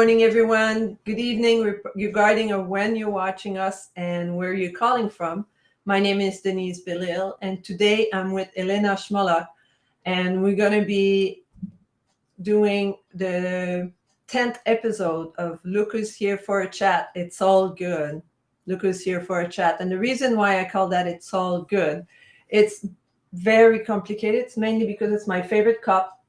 morning, everyone. Good evening, regarding of when you're watching us and where you're calling from. My name is Denise Belil, and today I'm with Helena Smolock, and we're going to be doing the 10th episode of Look Who's Here for a Chat. It's all good. Look Who's Here for a Chat. And the reason why I call that It's All Good, it's very complicated. It's mainly because it's my favorite cup.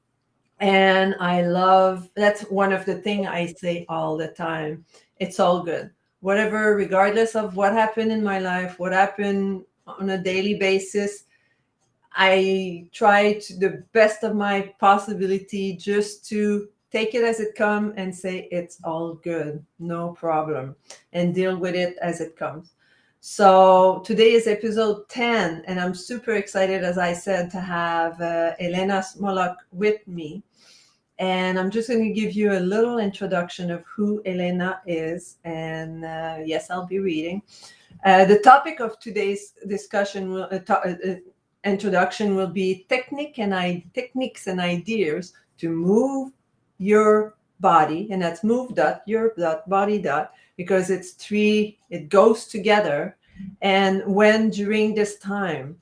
And I love, that's one of the things I say all the time. It's all good. Whatever, regardless of what happened in my life, what happened on a daily basis, I try to the best of my possibility just to take it as it comes and say it's all good, no problem, and deal with it as it comes. So today is episode 10, and I'm super excited, as I said, to have Helena Smolock with me. And I'm just going to give you a little introduction of who Helena is. And yes, I'll be reading. The topic of today's discussion, introduction will be techniques and ideas to move your body. And that's move dot, your dot, body dot, because it's three, it goes together. And when during this time,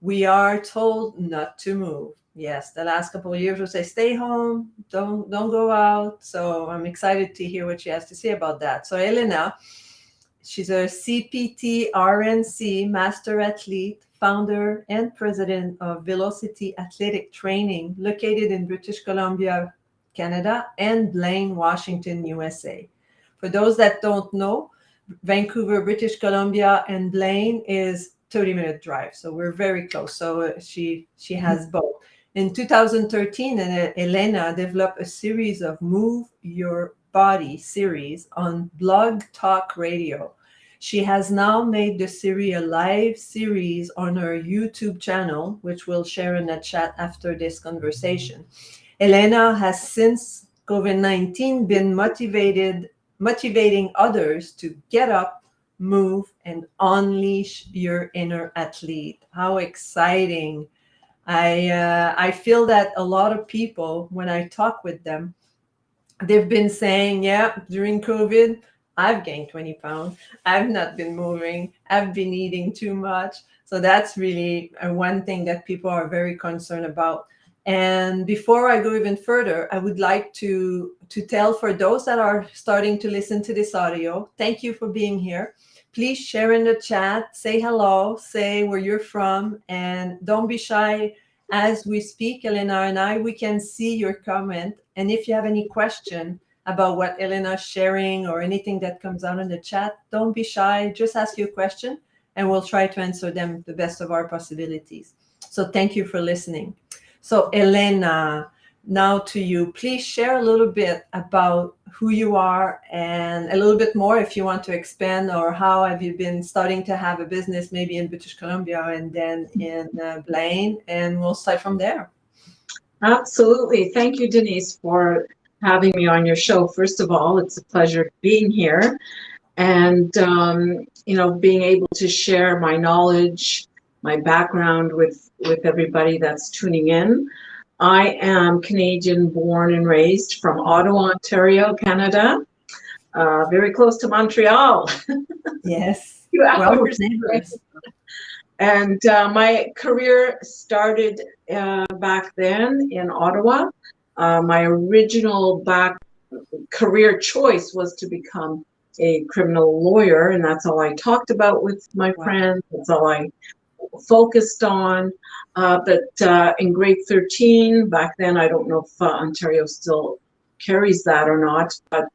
we are told not to move. Yes, the last couple of years we'll say, stay home, don't go out. So I'm excited to hear what she has to say about that. So Helena, she's a CPT-RNC master athlete, founder and president of Velocity Athletic Training, located in British Columbia, Canada, and Blaine, Washington, USA. For those that don't know, Vancouver, British Columbia, and Blaine is 30-minute drive. So we're very close. So she has both. In 2013, Helena developed a series of Move Your Body series on Blog Talk Radio. She has now made the series a live series on her YouTube channel, which we'll share in the chat after this conversation. Helena has since COVID-19 been motivating others to get up, move, and unleash your inner athlete. How exciting. I feel that a lot of people, when I talk with them, they've been saying, yeah, during COVID, I've gained 20 pounds. I've not been moving. I've been eating too much. So that's really one thing that people are very concerned about. And before I go even further, I would like to tell for those that are starting to listen to this audio, thank you for being here. Please share in the chat, say hello, say where you're from, and don't be shy. As we speak, Helena and I, we can see your comment. And if you have any question about what Helena's sharing or anything that comes out in the chat, don't be shy. Just ask your question, and we'll try to answer them the best of our possibilities. So thank you for listening. So Helena, now to you. Please share a little bit about who you are and a little bit more if you want to expand, or how have you been starting to have a business maybe in British Columbia and then in Blaine, and we'll start from there. Absolutely. Thank you, Denise, for having me on your show. First of all, it's a pleasure being here and, being able to share my knowledge, my background with everybody that's tuning in. I am Canadian born and raised from Ottawa, Ontario, Canada, very close to Montreal. Yes. 2 hours. Well, and my career started back then in Ottawa. My original career choice was to become a criminal lawyer, and that's all I talked about with my friends. That's all I focused on. But in grade 13, back then, I don't know if Ontario still carries that or not, but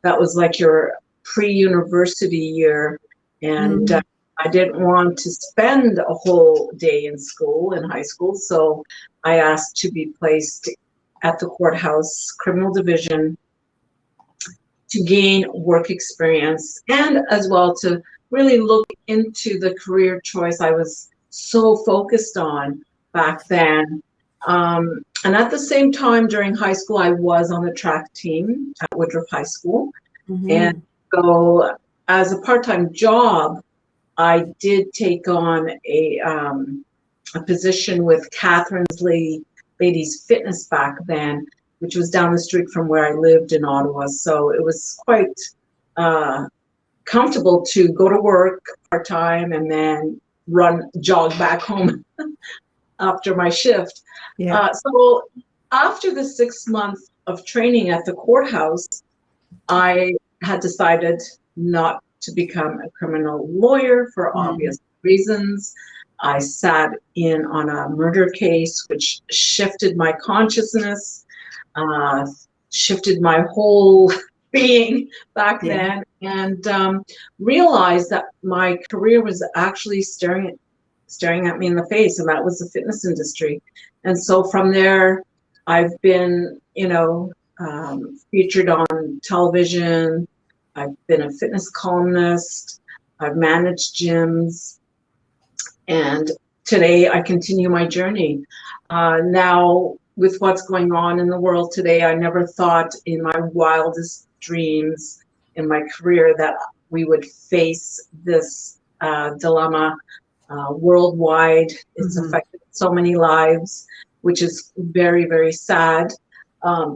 that was like your pre-university year. And I didn't want to spend a whole day in school, in high school. So I asked to be placed at the courthouse criminal division to gain work experience, and as well to really look into the career choice I was so focused on back then. And at the same time, during high school, I was on the track team at Woodruff High School. And so as a part-time job, I did take on a position with Catherine's Ladies Fitness back then. which was down the street from where I lived in Ottawa. So it was quite comfortable to go to work part-time and then jog back home after my shift. Yeah. So after the 6 months of training at the courthouse, I had decided not to become a criminal lawyer for obvious reasons. I sat in on a murder case, which shifted my consciousness, shifted my whole being back then, and realized that my career was actually staring at me in the face, and that was the fitness industry. And so from there, I've been, featured on television. I've been a fitness columnist. I've managed gyms. And today I continue my journey. Now, with what's going on in the world today, I never thought in my wildest dreams in my career that we would face this dilemma worldwide. It's affected so many lives, which is very, very sad.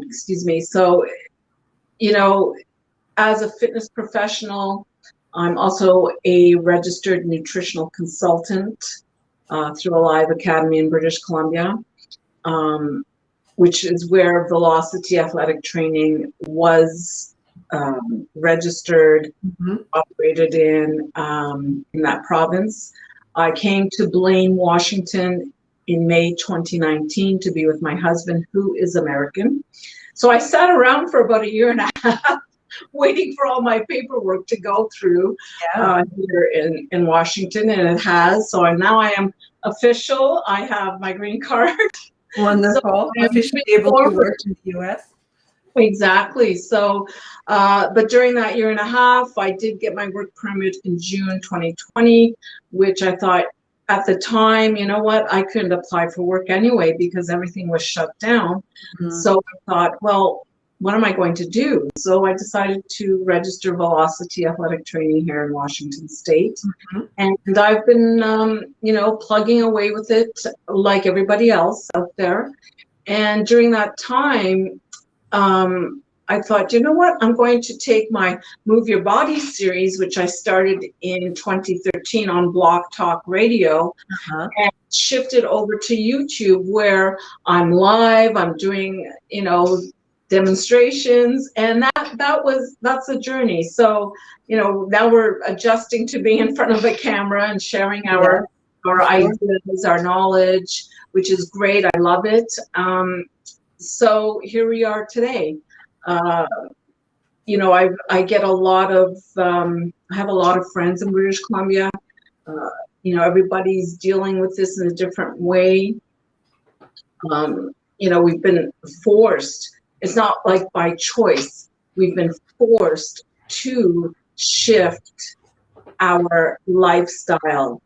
Excuse me. So, as a fitness professional, I'm also a registered nutritional consultant through Alive Academy in British Columbia, which is where Velocity Athletic Training was registered, operated in that province. I came to Blaine, Washington in May 2019 to be with my husband, who is American. So I sat around for about a year and a half waiting for all my paperwork to go through here in Washington, and it has. So now I am official. I have my green card. Wonderful. So officially able to work in the US. Exactly. So, but during that year and a half, I did get my work permit in June 2020, which I thought at the time, you know what, I couldn't apply for work anyway because everything was shut down. So I thought, well, what am I going to do? So I decided to register Velocity Athletic Training here in Washington State. And I've been, plugging away with it like everybody else out there. And during that time, I thought, you know what, I'm going to take my Move Your Body series, which I started in 2013 on Block Talk Radio, and shift it over to YouTube, where I'm live, I'm doing, demonstrations, and that's a journey. So, now we're adjusting to being in front of a camera and sharing our ideas, our knowledge, which is great. I love it. So here we are today. I get a lot of, I have a lot of friends in British Columbia. Everybody's dealing with this in a different way. We've been forced. It's not like by choice. We've been forced to shift our lifestyle,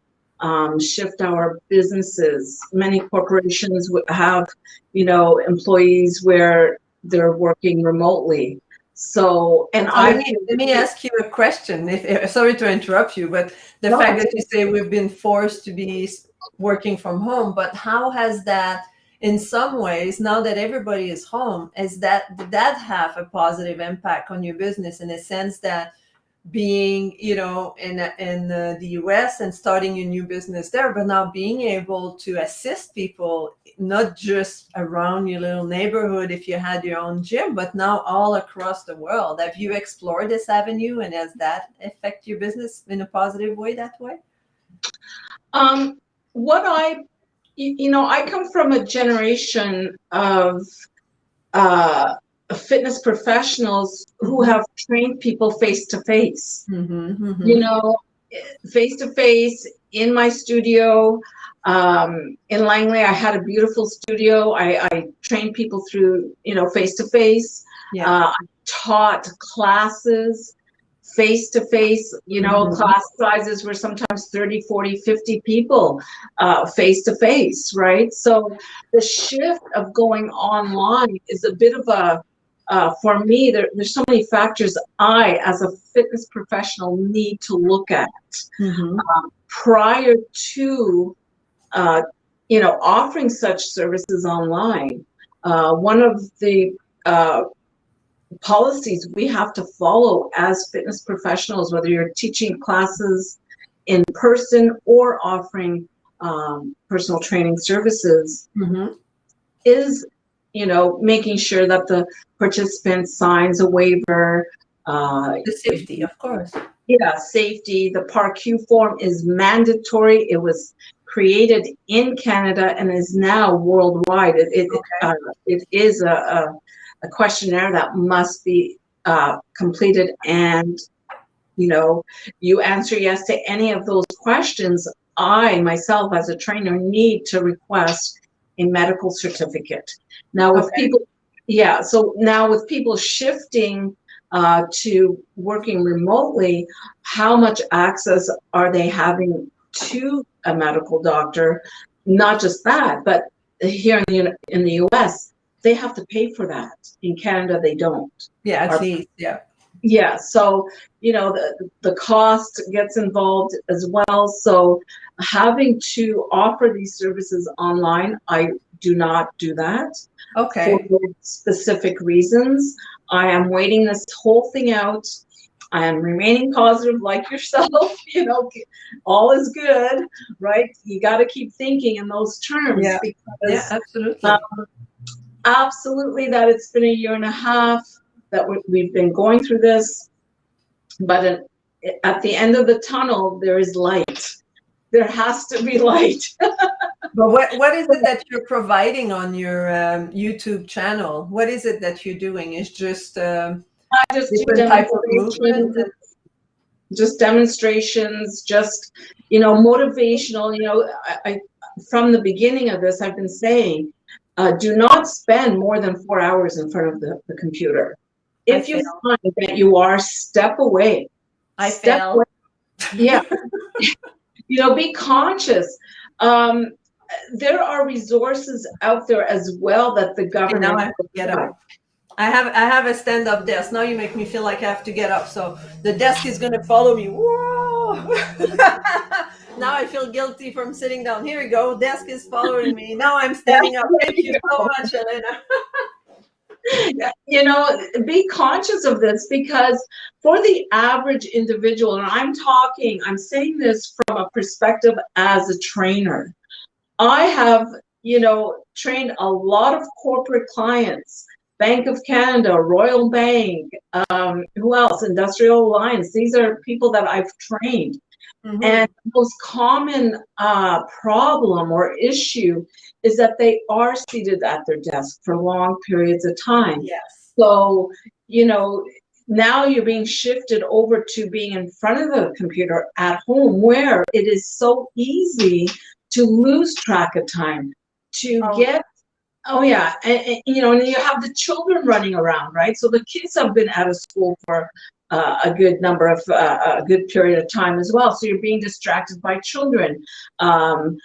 shift our businesses. Many corporations have, employees where they're working remotely. So, and let me ask you a question. Sorry to interrupt you, but the fact that you say we've been forced to be working from home, but how has that, in some ways, now that everybody is home, did that have a positive impact on your business, in a sense that being, in the US and starting your new business there, but now being able to assist people, not just around your little neighborhood if you had your own gym, but now all across the world? Have you explored this avenue, and has that affect your business in a positive way that way? I come from a generation of fitness professionals who have trained people face to face. Face to face in my studio. In Langley, I had a beautiful studio. I trained people through, face to face. I taught classes face to face. Class sizes were sometimes 30, 40, 50 people face to face, right? So the shift of going online is a bit of a, for me, there's so many factors I, as a fitness professional, need to look at prior to, offering such services online. One of the policies we have to follow as fitness professionals, whether you're teaching classes in person or offering personal training services, is, making sure that the participant signs a waiver. The safety, of course. Yeah, safety. The PAR-Q form is mandatory. It was created in Canada and is now worldwide. It is a questionnaire that must be completed, and you answer yes to any of those questions. I myself, as a trainer, need to request a medical certificate. Now with people, so now with people shifting to working remotely, how much access are they having to a medical doctor? Not just that, but here in the US, they have to pay for that. In Canada, they don't. Yeah, at least, yeah. Yeah, so the cost gets involved as well. So having to offer these services online, I do not do that. For specific reasons. I am waiting this whole thing out. I am remaining positive like yourself. All is good, right? You got to keep thinking in those terms. Yeah, because, absolutely. Absolutely, that it's been a year and a half that we've been going through this, but at the end of the tunnel, there is light. There has to be light. But what is it that you're providing on your YouTube channel? What is it that you're doing? It's just I just different type of movement? Just demonstrations, just motivational. I from the beginning of this, I've been saying, do not spend more than 4 hours in front of the computer. If you find that you are, step away. Step away. Yeah. Be conscious. There are resources out there as well that the government. Now I have to get up. I have a stand-up desk. Now you make me feel like I have to get up. So the desk is going to follow me. Whoa! Now I feel guilty from sitting down. Here we go. Desk is following me. Now I'm standing up. Thank you so much, Helena. Be conscious of this, because for the average individual, and I'm saying this from a perspective as a trainer. I have, trained a lot of corporate clients, Bank of Canada, Royal Bank, who else? Industrial Alliance. These are people that I've trained. And the most common problem or issue is that they are seated at their desk for long periods of time. Yes. So, now you're being shifted over to being in front of the computer at home, where it is so easy to lose track of time, to get, and you have the children running around, right? So the kids have been out of school for a good number of, a good period of time as well. So you're being distracted by children. And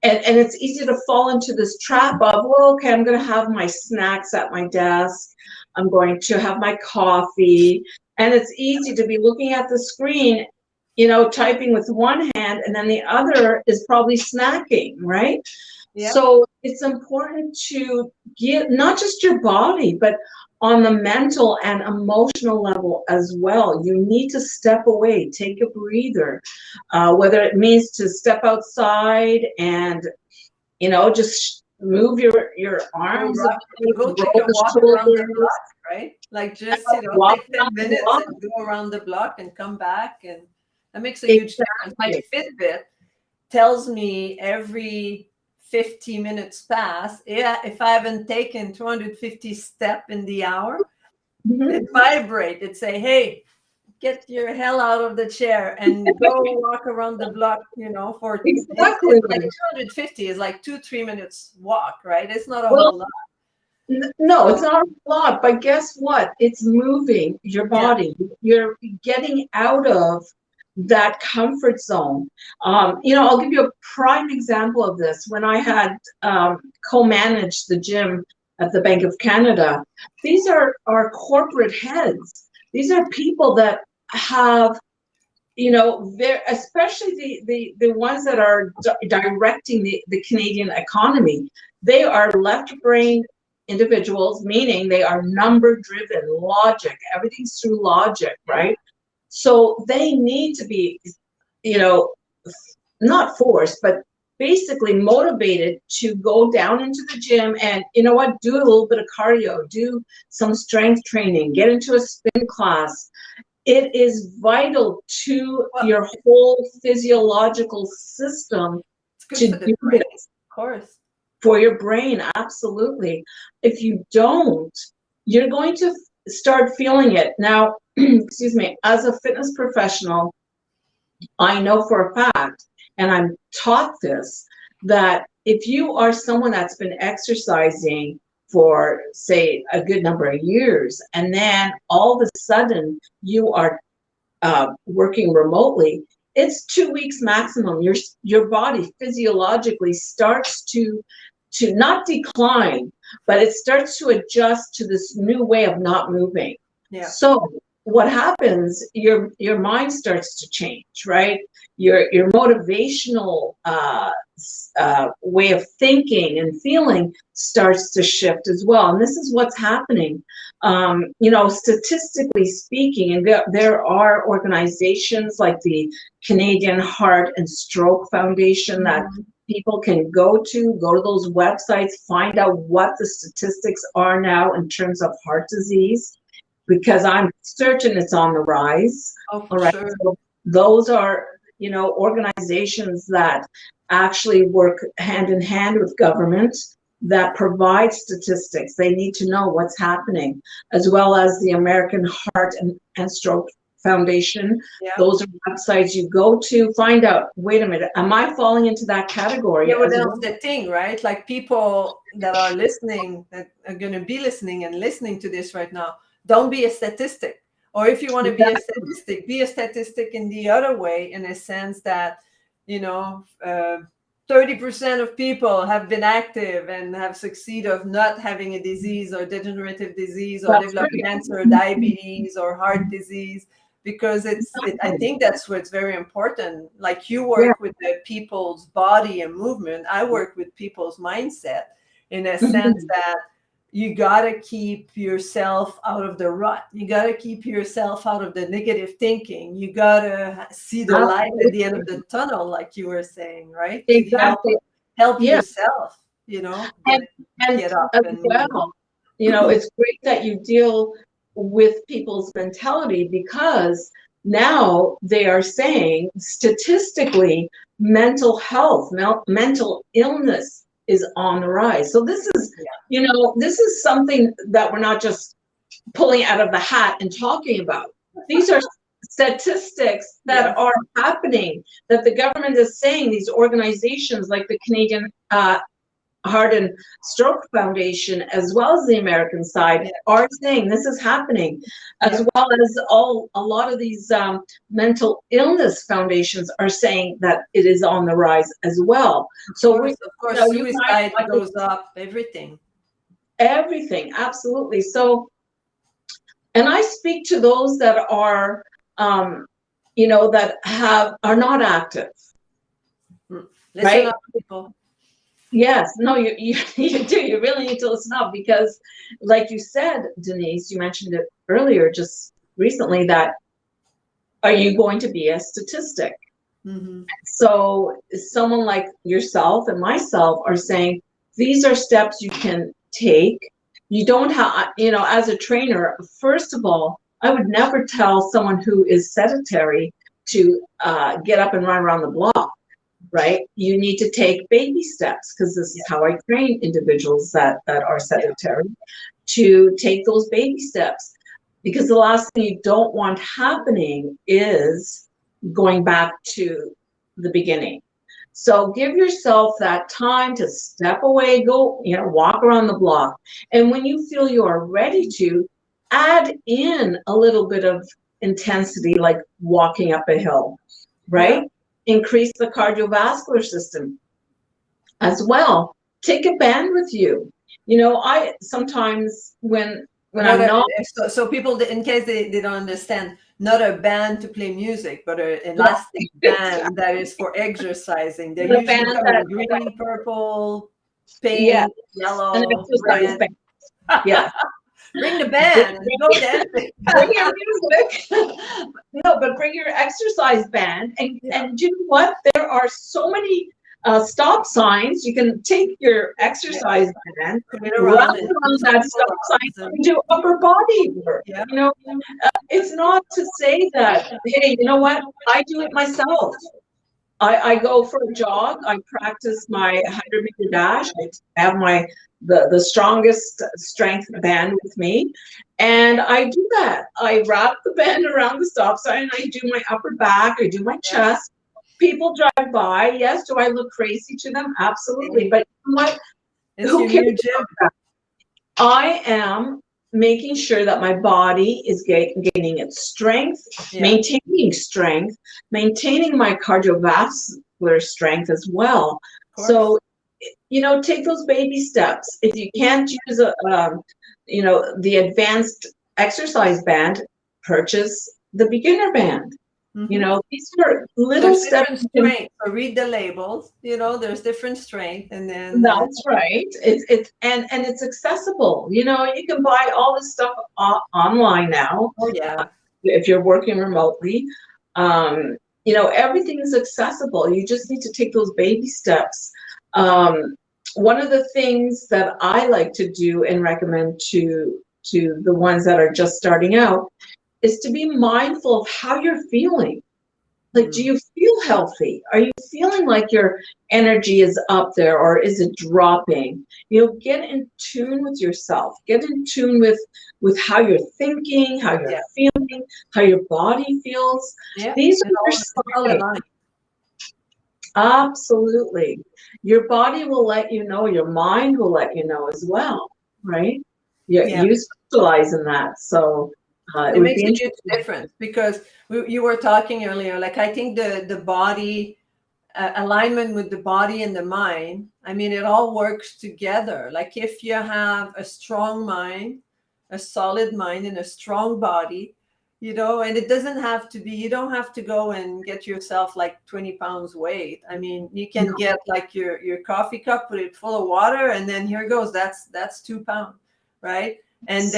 it's easy to fall into this trap of, well, okay, I'm going to have my snacks at my desk. I'm going to have my coffee. And it's easy to be looking at the screen, typing with one hand, and then the other is probably snacking, right? Yep. So it's important to give not just your body, but on the mental and emotional level as well. You need to step away, take a breather, whether it means to step outside and, just move your arms. Go take a walk around the block, right? Like just, take 10 minutes and go around the block and come back. And that makes a huge difference. My Fitbit tells me every 50 minutes pass. Yeah, if I haven't taken 250 steps in the hour, it vibrate. It say, hey, get your hell out of the chair and go walk around the block, for exactly. Like 250 is like 2-3 minutes walk, right? It's not a whole lot. No, it's not a lot, but guess what? It's moving your body. Yeah. You're getting out of that comfort zone. I'll give you a prime example of this. When I had co-managed the gym at the Bank of Canada, these are our corporate heads. These are people that have, especially the ones that are directing the Canadian economy. They are left-brained individuals, meaning they are number driven, logic, everything's through logic, right? So they need to be, you know, not forced, but basically motivated to go down into the gym and, you know what, do a little bit of cardio, do some strength training, get into a spin class. It is vital to your whole physiological system It's good to for the do brain, this. of course. For your brain, absolutely. If you don't, you're going to start feeling it. Now, excuse me, as a fitness professional, I know for a fact, and I'm taught this, that if you are someone that's been exercising for, say, a good number of years, and then all of a sudden you are working remotely, it's 2 weeks maximum. Your body physiologically starts to not decline, but it starts to adjust to this new way of not moving. Yeah. So what happens, your mind starts to change, right? Your motivational way of thinking and feeling starts to shift as well. And this is what's happening. You know, statistically speaking, and there are organizations like the Canadian Heart and Stroke Foundation that people can go to those websites, find out what the statistics are now in terms of heart disease, because I'm certain it's on the rise. Oh, all right. sure. So those are, you know, organizations that actually work hand in hand with government that provide statistics. They need to know what's happening, as well as the American Heart and Stroke Foundation. Yeah. Those are websites you go to find out, wait a minute, am I falling into that category? Yeah, well, that's the thing, right? Like people that are listening, that are going to be listening and listening to this right now, don't be a statistic. Or if you want to be a statistic in the other way, in a sense that, you know, 30% of people have been active and have succeeded of not having a disease or degenerative disease or develop cancer, diabetes or heart disease, because I think that's what's very important. Like you work with the people's body and movement. I work with people's mindset in a sense that you got to keep yourself out of the rut. You got to keep yourself out of the negative thinking. You got to see the light at the end of the tunnel, like you were saying, right? Exactly. To help yourself, you know, get up and well, you know, it's great that you deal with people's mentality, because now they are saying statistically mental health, mental illness is on the rise. So this is, you know, this is something that we're not just pulling out of the hat and talking about. These are statistics that are happening, that the government is saying. These organizations like the Canadian Heart and Stroke Foundation, as well as the American side, are saying this is happening, as well as a lot of these mental illness foundations are saying that it is on the rise as well. So of course, suicide goes up, everything, absolutely. So, and I speak to those that are, you know, that are not active. Listen up, people. Yes, no, you do. You really need to listen up, because like you said, Denise, you mentioned it earlier, just recently, that are you going to be a statistic? So someone like yourself and myself are saying, these are steps you can take. You don't have, you know, as a trainer, first of all, I would never tell someone who is sedentary to get up and run around the block. Right? You need to take baby steps, because this is how I train individuals that are sedentary, to take those baby steps. Because the last thing you don't want happening is going back to the beginning. So give yourself that time to step away, go, you know, walk around the block. And when you feel you are ready to, add in a little bit of intensity, like walking up a hill, right? Increase the cardiovascular system as well. Take a band with you. You know, I sometimes when I'm not. So people, in case they don't understand, not a band to play music, but an elastic band that is for exercising. They're usually green, purple, pink, yellow, red. Yes. Bring the band and go dancing. Bring your music. No, but bring your exercise band. And you know what? There are so many stop signs. You can take your exercise band, run around that stop sign, and do upper body work. Yeah. You know, it's not to say that, hey, you know what? I do it myself. I go for a jog. I practice my 100-meter dash. I have the strongest strength band with me, and I do that. I wrap the band around the stop sign. I do my upper back. I do my chest. People drive by. Yes, do I look crazy to them? Absolutely. But you know what? Who cares about that? I am making sure that my body is gaining its strength, maintaining strength, maintaining my cardiovascular strength as well. So, you know, take those baby steps. If you can't use you know, the advanced exercise band, purchase the beginner band. You know, these are little steps. Strength. So read the labels. You know, there's different strength, and then that's right. It's and it's accessible. You know, you can buy all this stuff online now. Oh yeah. If you're working remotely, you know, everything is accessible. You just need to take those baby steps. One of the things that I like to do and recommend to the ones that are just starting out is to be mindful of how you're feeling. Like, do you feel healthy? Are you feeling like your energy is up there, or is it dropping? You know, get in tune with yourself. Get in tune with how you're thinking, how you're feeling, how your body feels. These are your signs. Absolutely. Your body will let you know, your mind will let you know as well, right? You specialize in that. So it makes a huge difference, because you were talking earlier, like I think the body alignment with the body and the mind, I mean, it all works together. Like if you have a strong mind, a solid mind, and a strong body, you know, and it doesn't have to be, you don't have to go and get yourself like 20 pounds weight. I mean, you can get like your coffee cup, put it full of water, and then here goes, that's 2 pounds, right? And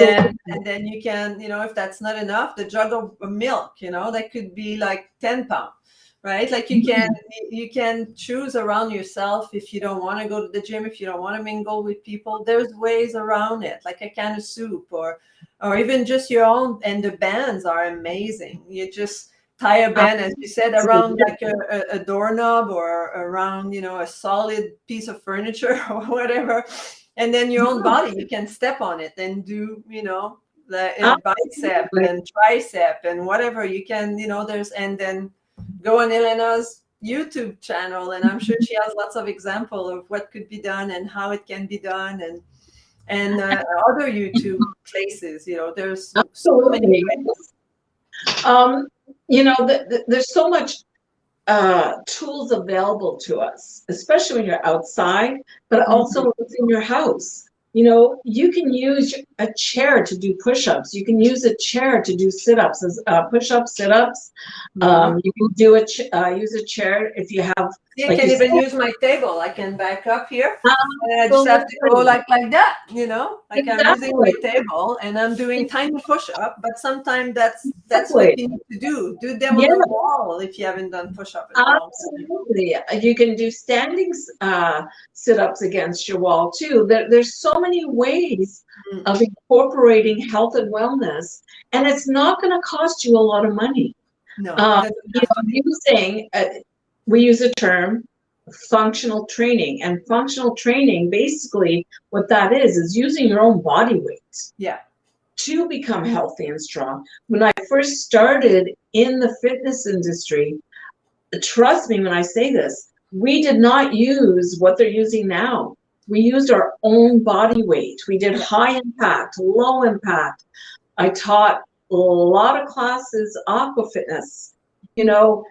then you can, you know, if that's not enough, the jug of milk, you know, that could be like 10 pounds, right? Like you can choose around yourself. If you don't want to go to the gym, if you don't want to mingle with people, there's ways around it, like a can of soup, or even just your own. And the bands are amazing. You just tie a band, as you said, around like a doorknob, or around, you know, a solid piece of furniture or whatever. And then your own body, you can step on it and do, you know, the bicep and tricep and whatever you can, you know, and then go on Helena's YouTube channel, and I'm sure she has lots of examples of what could be done and how it can be done, and other YouTube places, you know, there's so many ways. You know, there's so much tools available to us, especially when you're outside, but also within your house. You know, you can use a chair to do push-ups. You can use a chair to do sit-ups, push-ups, sit-ups. You can do use a chair if you have. I can even use my table. I can back up here, and I just have to go like that, you know, like I'm using my table and I'm doing tiny push-up. But sometimes that's what you need to do. Do them on the wall if you haven't done push-up. Absolutely, you can do standing sit-ups against your wall too. There's so many ways of incorporating health and wellness, and it's not going to cost you a lot of money. No, we use a term, functional training, and functional training, basically what that is using your own body weight to become healthy and strong. When I first started in the fitness industry, trust me when I say this, we did not use what they're using now. We used our own body weight. We did high impact, low impact. I taught a lot of classes, AQUA fitness. You know,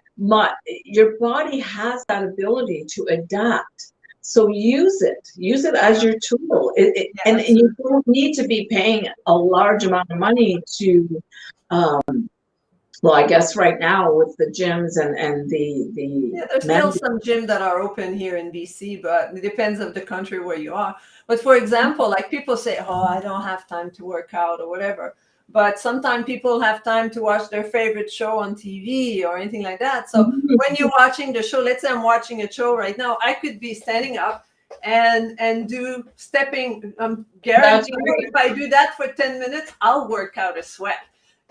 your body has that ability to adapt. So use it as your tool. And you don't need to be paying a large amount of money to well, I guess right now with the gyms and Yeah, there's men. still some gyms that are open here in BC, but it depends of the country where you are. But for example, like people say, oh, I don't have time to work out or whatever. But sometimes people have time to watch their favorite show on TV or anything like that. So when you're watching the show, let's say I'm watching a show right now, I could be standing up and do stepping. I'm That's guaranteeing right. if I do that for 10 minutes, I'll work out a sweat.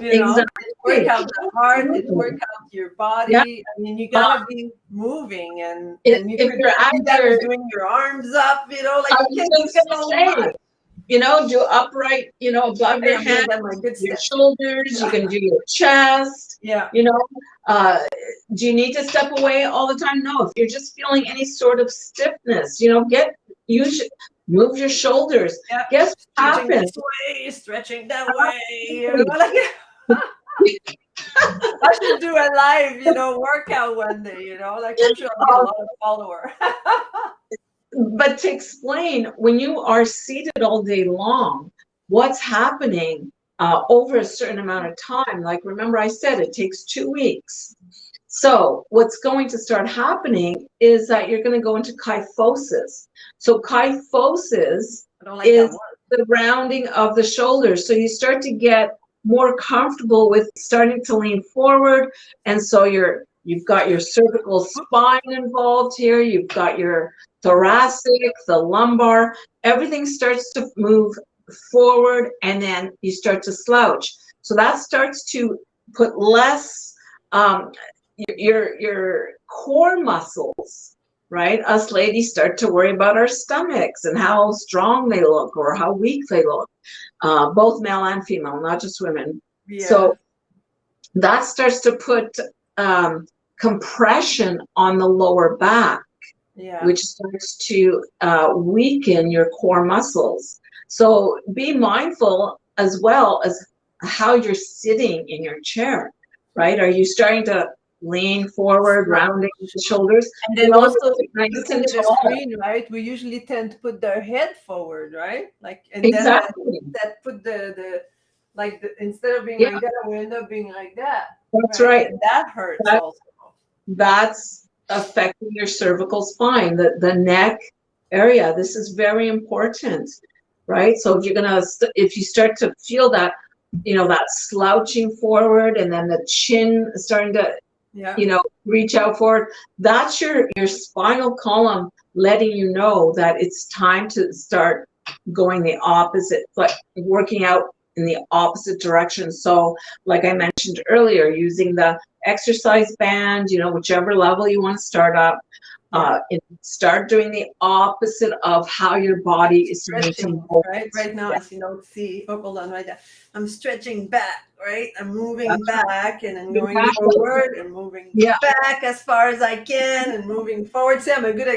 You know, it work Exactly. out the heart, it work out your Yeah. body. I mean, you gotta be moving and you If could you're do that active, doing your arms up, you know, I like you was can do just gonna so say, much. do upright, above Hey, your I'm gonna head, get my good your steps. shoulders. You can do your chest. Yeah. Uh, do you need to step away all the time? No. If you're just feeling any sort of stiffness, you should move your shoulders. Yeah. Guess what Stretching happens? this way, stretching that way. You know, like I should do a live, workout one day, like I'm sure I'll get a lot of followers. But to explain, when you are seated all day long, what's happening over a certain amount of time? Like, remember I said it takes 2 weeks. So what's going to start happening is that you're going to go into kyphosis. So kyphosis I don't like that is word. the rounding of the shoulders. So you start to get more comfortable with starting to lean forward. And so you've got your cervical spine involved here. You've got your thoracic, the lumbar, everything starts to move forward, and then you start to slouch. So that starts to put less your core muscles, right? Us ladies start to worry about our stomachs and how strong they look or how weak they look, both male and female, not just women. Yeah. So that starts to put compression on the lower back, which starts to weaken your core muscles. So be mindful as well as how you're sitting in your chair, right? Are you starting to lean forward, rounding the shoulders? And then also nice looking and at the tall. screen, right? We usually tend to put their head forward, right? Like, and Exactly. then that put instead of being like that, we end up being like that. That's right. And that hurts also. That's affecting your cervical spine, the neck area. This is very important, right? So if you start to feel that, that slouching forward and then the chin starting to, reach out forward, that's your spinal column letting you know that it's time to start going the opposite, but working out in the opposite direction. So like I mentioned earlier, using the exercise band, whichever level you want to start up, start doing the opposite of how your body is stretching, right now, as hold on, right there. I'm stretching back, right? I'm moving back and I'm going forward and moving back as far as I can and moving forward. See, I'm a good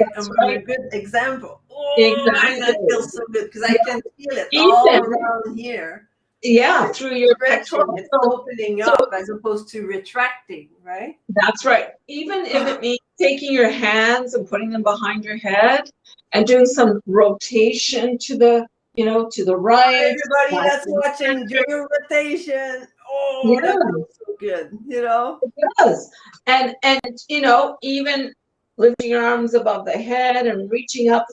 example. Oh, exactly. That feels so good because I can feel it all around here. Yeah, through your pectoral. It's opening up as opposed to retracting, right? That's right. Even if it means taking your hands and putting them behind your head and doing some rotation to the, to the right. Everybody that's watching, do your rotation. Oh, that feels so good, It does. And even lifting your arms above the head and reaching up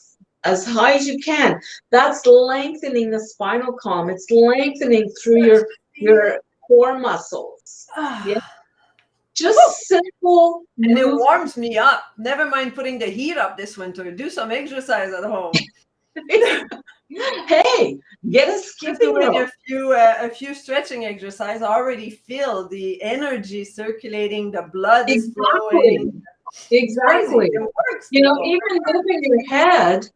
as high as you can. That's lengthening the spinal column. It's lengthening through your core muscles. Yeah. Just simple. And it warms me up. Never mind putting the heat up this winter. Do some exercise at home. Hey, get a skipping rope. A few stretching exercises. I already feel the energy circulating. The blood is flowing. Exactly. It works. Even moving your head,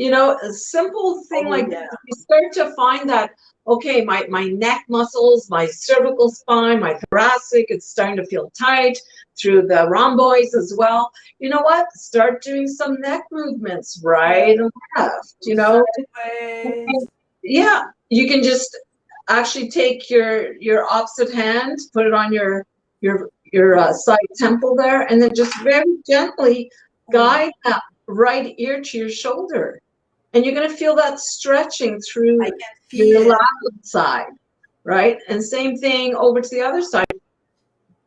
a simple thing like this, you start to find that, okay, my neck muscles, my cervical spine, my thoracic, it's starting to feel tight through the rhomboids as well. You know what? Start doing some neck movements, right and left, Yeah, you can just actually take your opposite hand, put it on your side temple there, and then just very gently guide that right ear to your shoulder. And you're going to feel that stretching through your lateral side, right? And same thing over to the other side.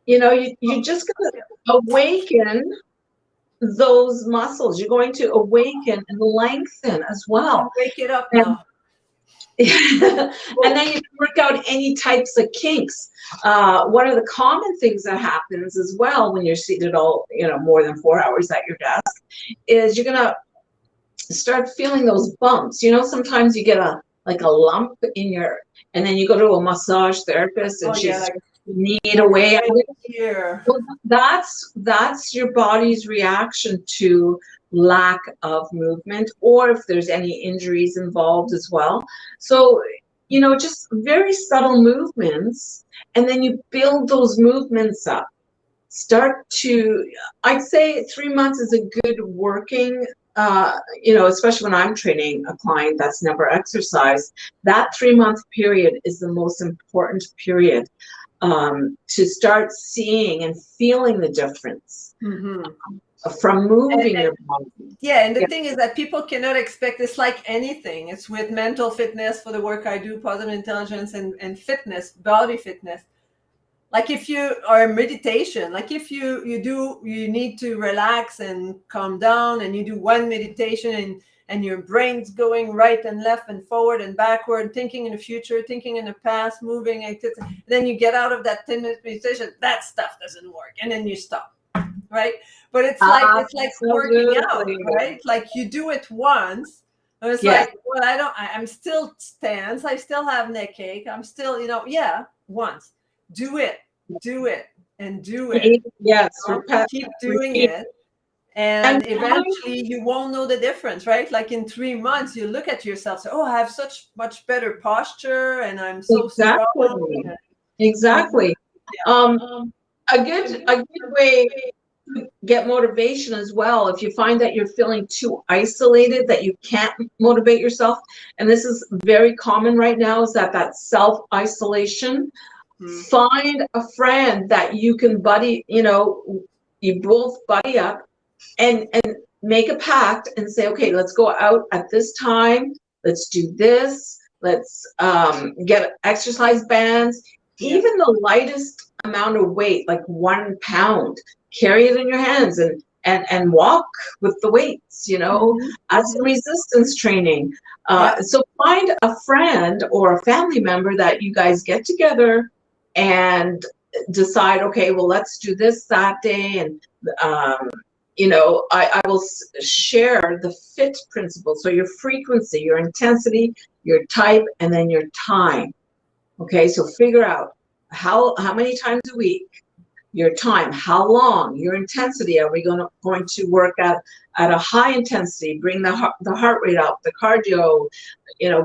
you're just going to awaken those muscles. You're going to awaken and lengthen as well. Wake it up And, now. and then you can work out any types of kinks. One of the common things that happens as well when you're seated more than 4 hours at your desk is you're gonna start feeling those bumps. Sometimes you get a lump in and then you go to a massage therapist and she's knead away at it. Here. Well, that's your body's reaction to lack of movement, or if there's any injuries involved as well. So, just very subtle movements, and then you build those movements up. I'd say 3 months is a good working, especially when I'm training a client that's never exercised. That 3-month period is the most important period to start seeing and feeling the difference. From moving your body. Yeah, and the thing is that people cannot expect it's like anything. It's with mental fitness for the work I do, positive intelligence and fitness, body fitness. Like if you are meditation, like if you need to relax and calm down and you do one meditation and your brain's going right and left and forward and backward, thinking in the future, thinking in the past, moving, then you get out of that 10-minute meditation, that stuff doesn't work. And then you stop. Right, but it's like working out, right? Like you do it once, and it's like, well, I'm still tense, I still have neck ache, I'm still, once, do it, and do it. Yes, keep doing it, and eventually you won't know the difference, right? Like in 3 months, you look at yourself, say, oh, I have such much better posture, and I'm so strong. Exactly. A good way get motivation as well, if you find that you're feeling too isolated, that you can't motivate yourself, and this is very common right now, is that self-isolation. Find a friend that you can you both buddy up and make a pact and say, okay, let's go out at this time, let's do this, let's get exercise bands, even the lightest amount of weight, like 1 pound, carry it in your hands and walk with the weights, as some resistance training. So find a friend or a family member that you guys get together and decide, okay, well, let's do this that day. And, I will share the FIT principle. So your frequency, your intensity, your type, and then your time. Okay, so figure out how many times a week, your time, how long, your intensity. Are we going to work at a high intensity, bring the heart rate up, the cardio,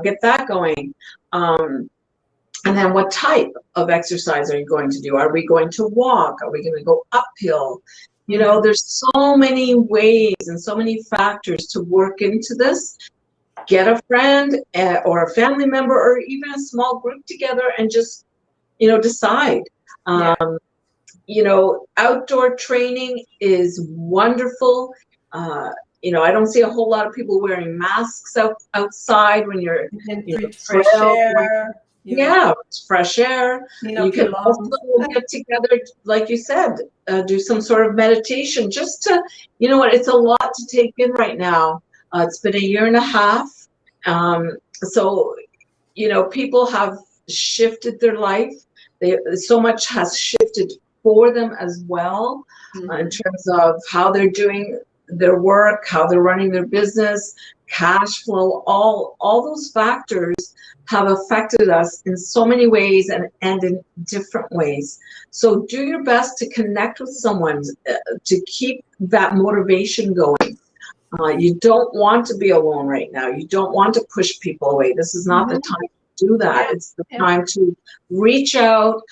get that going. And then what type of exercise are you going to do? Are we going to walk? Are we going to go uphill? There's so many ways and so many factors to work into this. Get a friend or a family member or even a small group together and just, decide. Outdoor training is wonderful. I don't see a whole lot of people wearing masks outside when you're fresh air. It's fresh air. You can also get together, like you said, do some sort of meditation just to, it's a lot to take in right now. It's been 1.5 years. So, people have shifted their life. So much has shifted for them as well, in terms of how they're doing their work, how they're running their business, cash flow, all those factors have affected us in so many ways and in different ways. So do your best to connect with someone to keep that motivation going. You don't want to be alone right now. You don't want to push people away. This is not the time to do that. It's the time to reach out.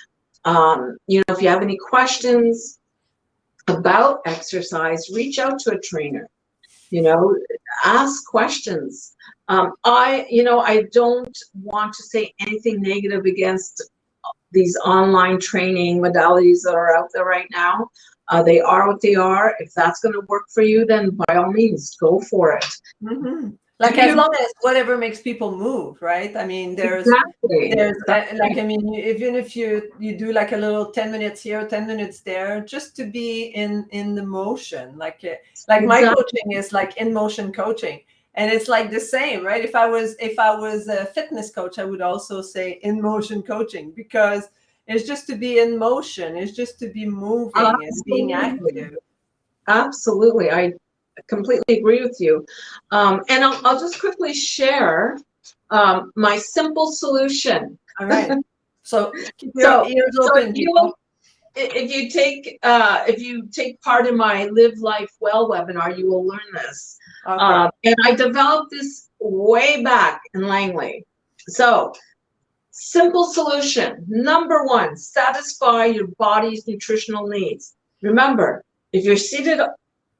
If you have any questions about exercise, reach out to a trainer. Ask questions. I don't want to say anything negative against these online training modalities that are out there right now. They are what they are. If that's going to work for you, then by all means, go for it. Like, as long as whatever makes people move, right? I mean, there's like, I mean, even if you do like a little 10 minutes here, 10 minutes there, just to be in the motion. Like my coaching is like in motion coaching, and it's like the same, right? If I was a fitness coach, I would also say in motion coaching, because it's just to be in motion. It's just to be moving and being active. Absolutely. I completely agree with you. And I'll just quickly share my simple solution. All right. So keep your ears open. If you take part in my Live Life Well webinar, you will learn this. Okay. And I developed this way back in Langley. So simple solution. Number one, satisfy your body's nutritional needs. Remember, if you're seated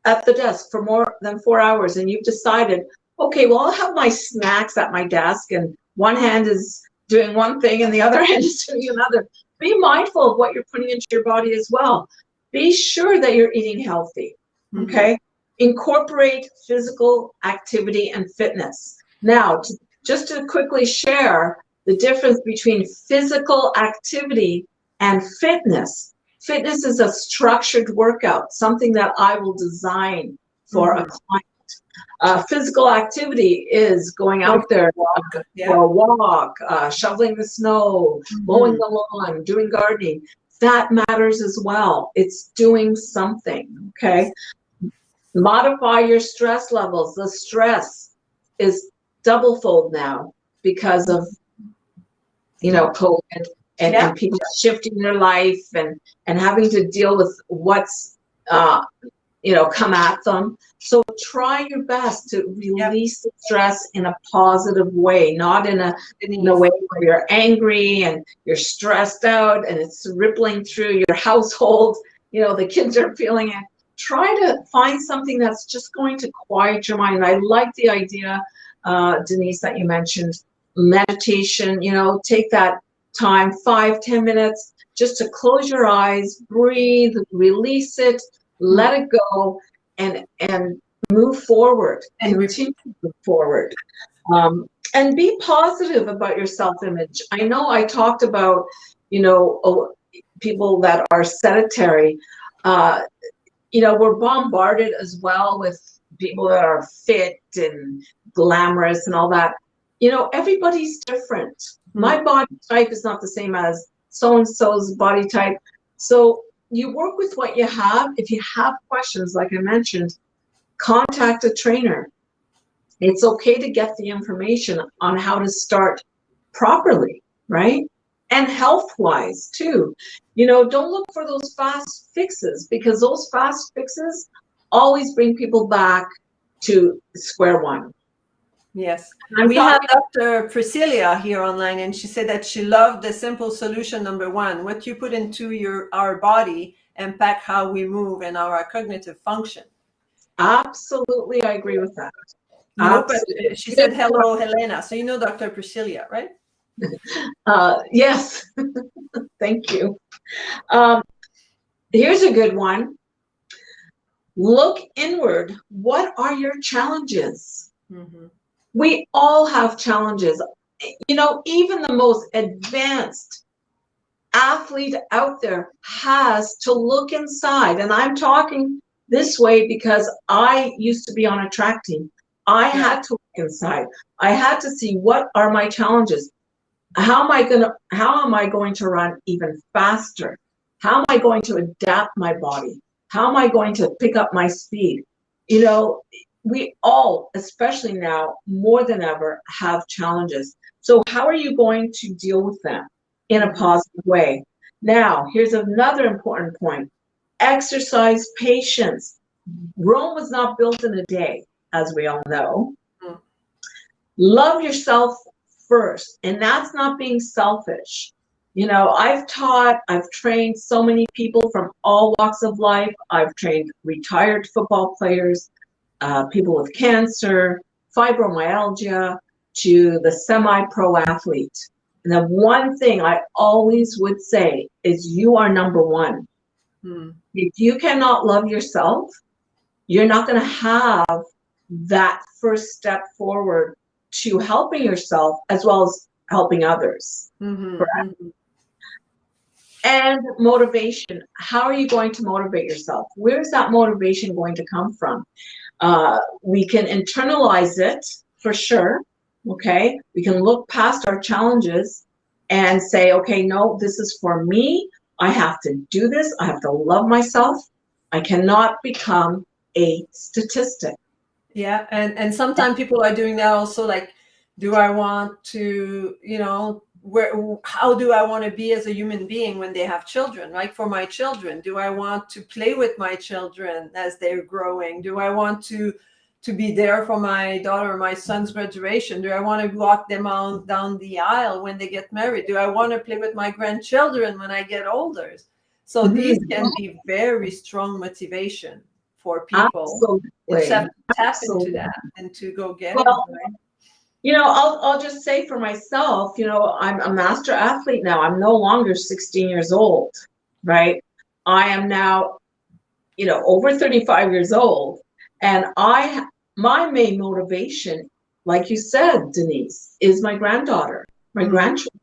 at the desk for more than 4 hours and you've decided, okay, well, I'll have my snacks at my desk and one hand is doing one thing and the other hand is doing another. Be mindful of what you're putting into your body as well. Be sure that you're eating healthy, okay? Incorporate physical activity and fitness. Now, just to quickly share the difference between physical activity and fitness. Fitness is a structured workout, something that I will design for a client. Physical activity is going out there for a walk, shoveling the snow, mowing the lawn, doing gardening. That matters as well. It's doing something, okay? Modify your stress levels. The stress is double-fold now because of, COVID. And people shifting their life and having to deal with what's come at them. So try your best to release the stress in a positive way, not in a way where you're angry and you're stressed out and it's rippling through your household. The kids are feeling it. Try to find something that's just going to quiet your mind. I like the idea, Denise, that you mentioned, meditation. Take that time, 5-10 minutes, just to close your eyes, breathe, release it, let it go, and move forward and continue to move forward. And be positive about your self-image. I know I talked about, people that are sedentary. We're bombarded as well with people that are fit and glamorous and all that. Everybody's different. My body type is not the same as so-and-so's body type. So you work with what you have. If you have questions, like I mentioned, contact a trainer. It's okay to get the information on how to start properly, right? And health-wise too. Don't look for those fast fixes, because those fast fixes always bring people back to square one. Yes. We have Dr. Priscilla here online, and she said that she loved the simple solution number one. What you put into our body impact how we move and our cognitive function. Absolutely, I agree with that. She said, hello, Helena. So Dr. Priscilla, right? Yes. Thank you. Here's a good one. Look inward. What are your challenges? We all have challenges. Even the most advanced athlete out there has to look inside. And I'm talking this way because I used to be on a track team. I had to look inside. I had to see, what are my challenges? How am I going to run even faster? How am I going to adapt my body? How am I going to pick up my speed? We all, especially now, more than ever, have challenges. So how are you going to deal with them in a positive way? Now, here's another important point. Exercise patience. Rome was not built in a day, as we all know. Love yourself first, and that's not being selfish. I've trained so many people from all walks of life. I've trained retired football players, people with cancer, fibromyalgia, to the semi-pro athlete. And the one thing I always would say is, you are number one. If you cannot love yourself, you're not going to have that first step forward to helping yourself as well as helping others. Correct? And motivation. How are you going to motivate yourself? Where's that motivation going to come from? We can internalize it for sure. Okay. We can look past our challenges and say, okay, no, this is for me. I have to do this. I have to love myself. I cannot become a statistic. Yeah, and sometimes people are doing that also, like, do I want to, how do I want to be as a human being when they have children? Like for my children, do I want to play with my children as they're growing? Do I want to be there for my daughter or my son's graduation? Do I want to walk them down the aisle when they get married? Do I want to play with my grandchildren when I get older? So these can be very strong motivation for people. Absolutely. They just have to tap into that and to go get it. Right? I'll just say for myself, I'm a master athlete now. I'm no longer 16 years old, right? I am now, over 35 years old. And my main motivation, like you said, Denise, is my granddaughter, my grandchildren.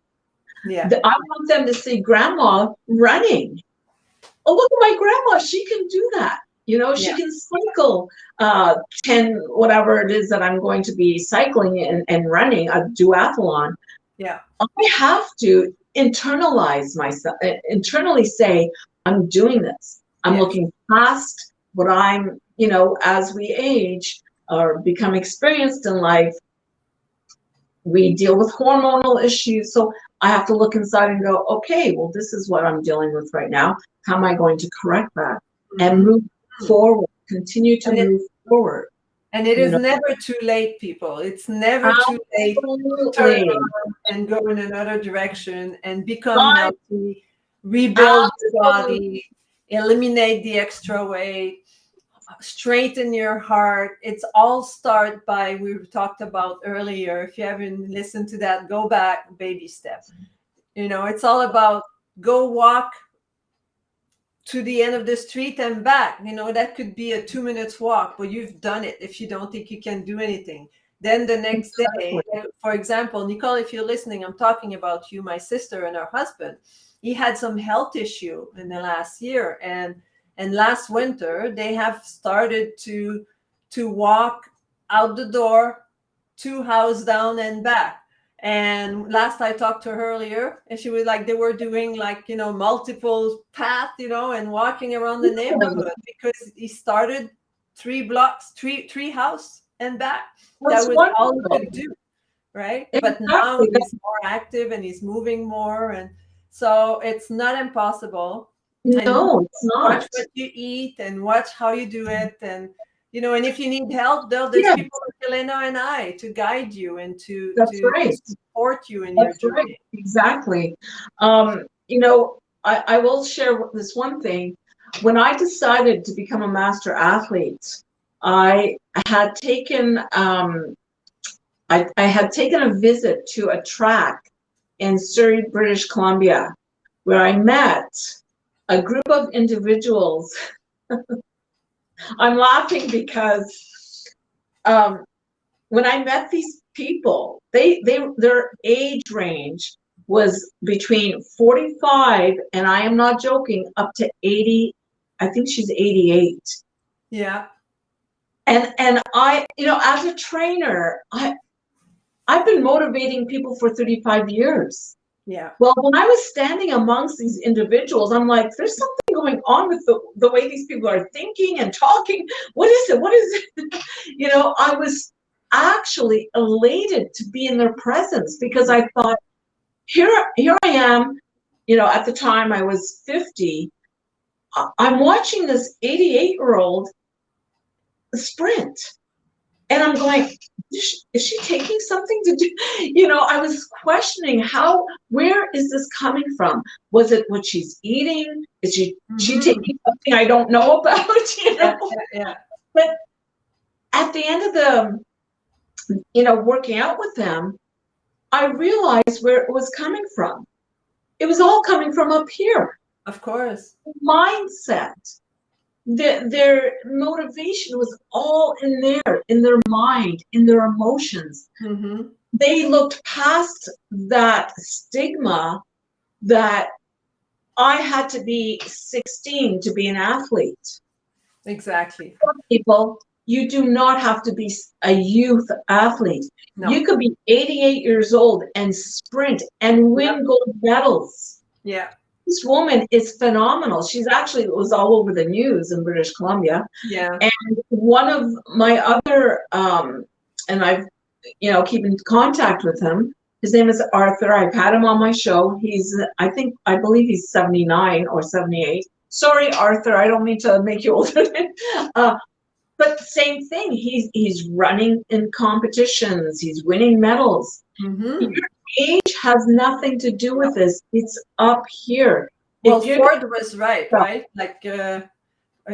Yeah. I want them to see grandma running. Oh, look at my grandma. She can do that. She can cycle 10, whatever it is that I'm going to be cycling and running, a duathlon. Yeah. I have to internalize myself, internally say, I'm doing this. I'm looking past what I'm, as we age or become experienced in life, we deal with hormonal issues. So I have to look inside and go, okay, well, this is what I'm dealing with right now. How am I going to correct that and move forward, continue to move forward? And it is never too late, people. It's never too late to turn around and go in another direction and become healthy, rebuild your body, eliminate the extra weight, straighten your heart. It's all start by, we talked about earlier. If you haven't listened to that, go back, baby steps. It's all about go walk to the end of the street and back. That could be a 2 minutes walk, but you've done it. If you don't think you can do anything, then the next day, for example, Nicole, if you're listening, I'm talking about you, my sister and her husband. He had some health issue in the last year, and last winter they have started to walk out the door, 2 houses down and back. And last I talked to her earlier, and she was like, they were doing multiple paths, and walking around the neighborhood because he started 3 blocks, three house and back. That was all he could do, right? But now he's more active and he's moving more, and so it's not impossible. No, it's not. Watch what you eat and watch how you do it, and if you need help, there's people like Helena and I to guide you and to support you in your journey. Right. Exactly. I will share this one thing. When I decided to become a master athlete, I had taken I had taken a visit to a track in Surrey, British Columbia, where I met a group of individuals. I'm laughing because when I met these people, their age range was between 45, and I am not joking, up to 80. I think she's 88. Yeah. And I, as a trainer, I've been motivating people for 35 years. Yeah. Well, when I was standing amongst these individuals, I'm like, there's something going on with the way these people are thinking and talking. What is it? What is it? I was actually elated to be in their presence because I thought, here I am, at the time I was 50. I'm watching this 88-year-old sprint. And I'm going, is she taking something to do? I was questioning where is this coming from? Was it what she's eating? Is she taking something I don't know about? Yeah. But at the end of the, working out with them, I realized where it was coming from. It was all coming from up here. Of course. Mindset. their motivation was all in their mind, in their emotions. Mm-hmm. They looked past that stigma that I had to be 16 to be an athlete. Exactly. People, you do not have to be a youth athlete. No. You could be 88 years old and sprint and win gold medals. Yeah. This woman is phenomenal. She's actually was all over the news in British Columbia. Yeah. And one of my other, and I've, keep in contact with him. His name is Arthur. I've had him on my show. He's, I believe he's 79 or 78. Sorry, Arthur, I don't mean to make you older. But same thing. He's running in competitions. He's winning medals. Mm-hmm. Your age has nothing to do with this. It's up here. Well, Ford was right? Like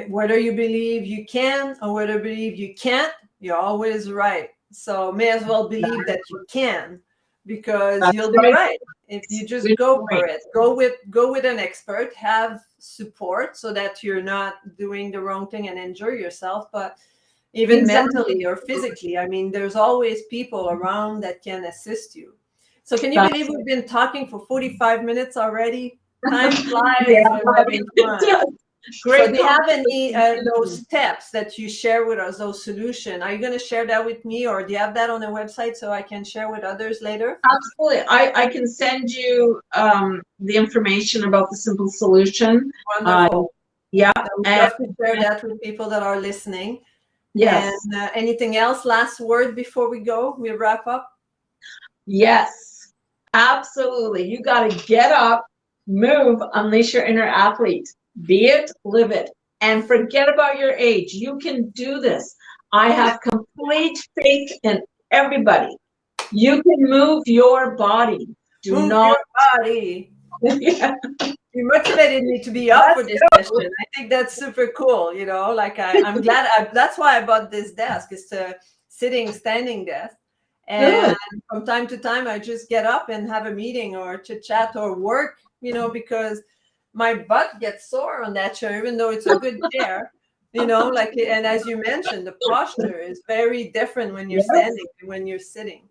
whether you believe you can or whether you believe you can't, you're always right. So may as well believe that you can, because you'll be right if you just go for it. Go with an expert, have support so that you're not doing the wrong thing and injure yourself. But even mentally or physically, I mean, there's always people around that can assist you. So can you believe we've been talking for 45 minutes already? Time flies when we're having fun. Great. So do you have any those steps that you share with us, those solutions? Are you going to share that with me, or do you have that on the website so I can share with others later? Absolutely. I can send you the information about the simple solution. Wonderful. Yeah. I would love to share that with people that are listening. Yes. And anything else? Last word before we go? We wrap up? Yes. Absolutely. You got to get up, move, unleash your inner athlete. Be it, live it, and forget about your age. You can do this. I have complete faith in everybody. You can move your body. Move your body. Yeah. You motivated me to be up for this session. I think that's super cool. Like I'm glad. That's why I bought this desk. It's a standing desk. And from time to time, I just get up and have a meeting or chit chat or work, because my butt gets sore on that chair, even though it's a good chair, and as you mentioned, the posture is very different when you're standing and when you're sitting.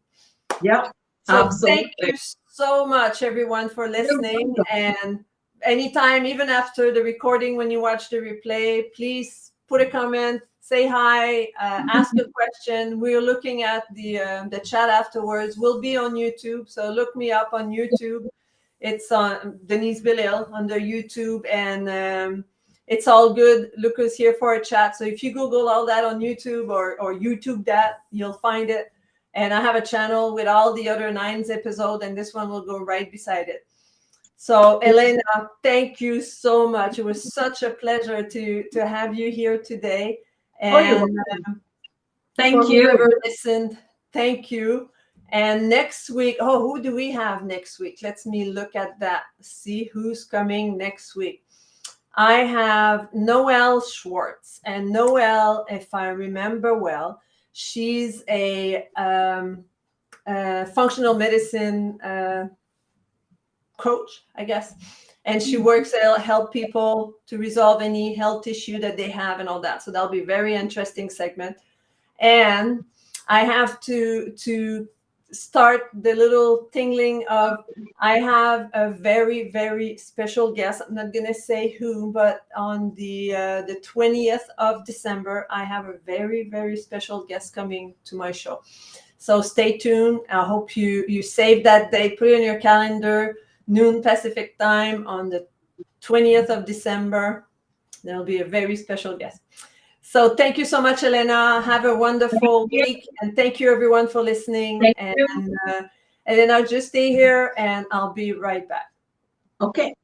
Yeah. So absolutely. Thank you so much, everyone, for listening. And anytime, even after the recording, when you watch the replay, please put a comment, say hi, ask a question. We're looking at the chat afterwards. We'll be on YouTube, so look me up on YouTube. It's on Denise Belil under YouTube, and it's all good. Lucas here for a chat. So if you Google all that on YouTube or YouTube that, you'll find it. And I have a channel with all the other 9 episodes, and this one will go right beside it. So Helena, thank you so much. It was such a pleasure to have you here today. And thank you. Whoever listened, thank you. And next week, who do we have next week? Let me look at that, see who's coming next week. I have Noelle Schwartz. And Noelle, if I remember well, she's a functional medicine coach, I guess. And she works to help people to resolve any health issue that they have and all that. So that'll be a very interesting segment. And I have to start the little tingling of, I have a very, very special guest. I'm not going to say who, but on the 20th of December, I have a very, very special guest coming to my show. So stay tuned. I hope you save that date, put it in your calendar, noon Pacific time on the 20th of December. There'll be a very special guest. So thank you so much, Helena. Have a wonderful week. And thank you, everyone, for listening. And then I'll just stay here and I'll be right back. Okay.